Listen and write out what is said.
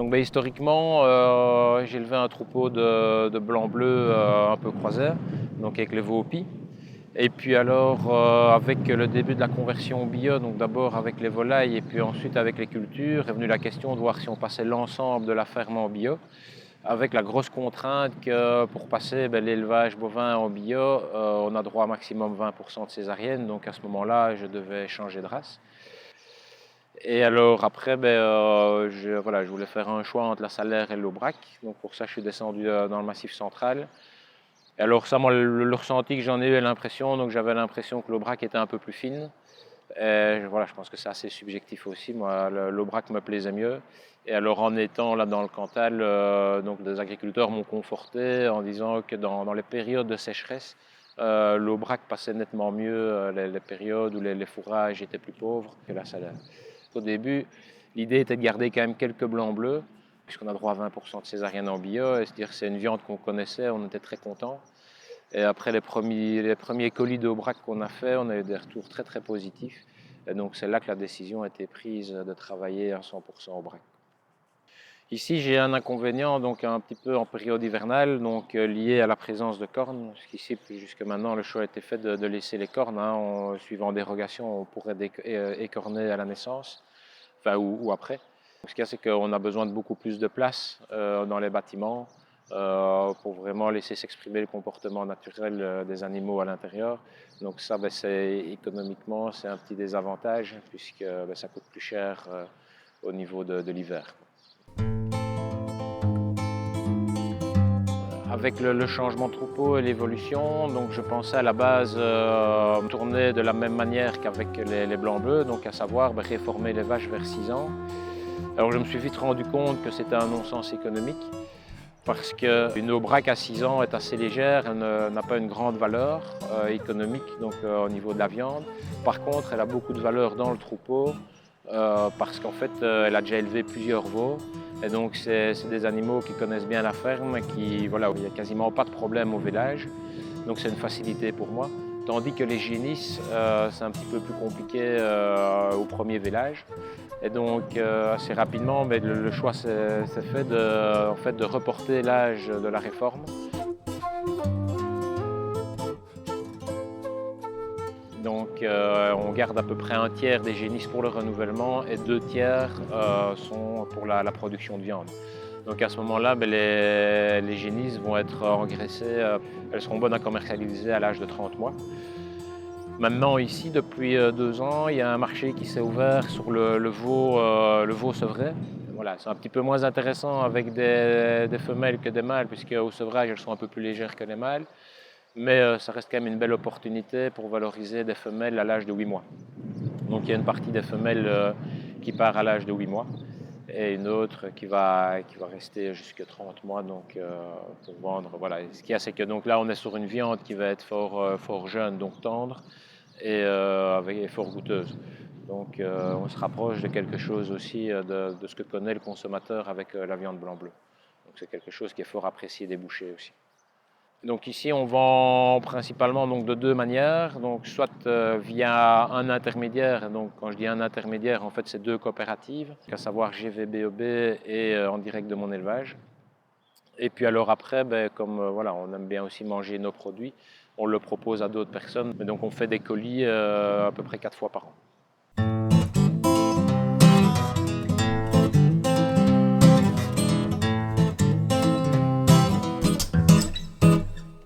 Donc historiquement, j'ai élevé un troupeau de blanc-bleu un peu croisé, donc avec les veaux au pis. Et puis alors, avec le début de la conversion au bio, donc d'abord avec les volailles et puis ensuite avec les cultures, est venue la question de voir si on passait l'ensemble de la ferme en bio, avec la grosse contrainte que pour passer l'élevage bovin en bio, on a droit à maximum 20% de césarienne, donc à ce moment-là, je devais changer de race. Et alors après, voilà, je voulais faire un choix entre la Salaire et l'Aubrac, donc pour ça je suis descendu dans le Massif central. Et alors ça, moi, le ressenti que j'en ai eu, l'impression, donc j'avais l'impression que l'Aubrac était un peu plus fine. Et voilà, je pense que c'est assez subjectif aussi. Moi, l'Aubrac me plaisait mieux. Et alors en étant là dans le Cantal, donc des agriculteurs m'ont conforté en disant que dans les périodes de sécheresse, l'Aubrac passait nettement mieux, les périodes où les fourrages étaient plus pauvres que la Salaire. Au début, l'idée était de garder quand même quelques blancs bleus, puisqu'on a droit à 20% de césarienne en bio. C'est-à-dire que c'est une viande qu'on connaissait, on était très contents. Et après les premiers colis d'Aubrac qu'on a fait, on a eu des retours très très positifs. Et donc c'est là que la décision a été prise de travailler à 100% Aubrac. Ici j'ai un inconvénient, donc un petit peu en période hivernale, donc lié à la présence de cornes. Ici jusque maintenant le choix a été fait de laisser les cornes. Suivant dérogation, on pourrait écorner à la naissance, enfin ou après. Ce qu'il y a, c'est qu'on a besoin de beaucoup plus de place dans les bâtiments pour vraiment laisser s'exprimer le comportement naturel des animaux à l'intérieur. Donc ça, économiquement, c'est un petit désavantage puisque ça coûte plus cher au niveau de l'hiver. Avec le changement de troupeau et l'évolution, donc je pensais à la base tourner de la même manière qu'avec les blancs-bleus, donc à savoir réformer les vaches vers 6 ans. Alors je me suis vite rendu compte que c'était un non-sens économique parce qu'une Aubrac à 6 ans est assez légère, elle n'a pas une grande valeur économique donc, au niveau de la viande. Par contre, elle a beaucoup de valeur dans le troupeau parce qu'en fait, elle a déjà élevé plusieurs veaux. Et donc, c'est des animaux qui connaissent bien la ferme, voilà, où il n'y a quasiment pas de problème au village. Donc, c'est une facilité pour moi. Tandis que les génisses, c'est un petit peu plus compliqué au premier village. Et donc, assez rapidement, le choix s'est fait de reporter l'âge de la réforme. Donc, on garde à peu près un tiers des génisses pour le renouvellement et 2 tiers sont pour la production de viande. Donc à ce moment-là, les génisses vont être engraissées, elles seront bonnes à commercialiser à l'âge de 30 mois. Maintenant ici, depuis 2 ans, il y a un marché qui s'est ouvert sur le veau sevré. Voilà, c'est un petit peu moins intéressant avec des femelles que des mâles, puisque au sevrage, elles sont un peu plus légères que les mâles. Mais ça reste quand même une belle opportunité pour valoriser des femelles à l'âge de 8 mois. Donc il y a une partie des femelles qui part à l'âge de 8 mois et une autre qui va rester jusqu'à 30 mois donc, pour vendre. Voilà. Ce qu'il y a, c'est que donc, là, on est sur une viande qui va être fort jeune, donc tendre, et fort goûteuse. Donc on se rapproche de quelque chose aussi de ce que connaît le consommateur avec la viande blanc-bleu. Donc c'est quelque chose qui est fort apprécié des bouchers aussi. Donc ici, on vend principalement donc, de 2 manières, donc soit via un intermédiaire, donc quand je dis un intermédiaire, en fait c'est 2 coopératives, à savoir GVBOB et en direct de mon élevage. Et puis alors après, comme voilà, on aime bien aussi manger nos produits, on le propose à d'autres personnes, mais donc on fait des colis à peu près 4 fois par an.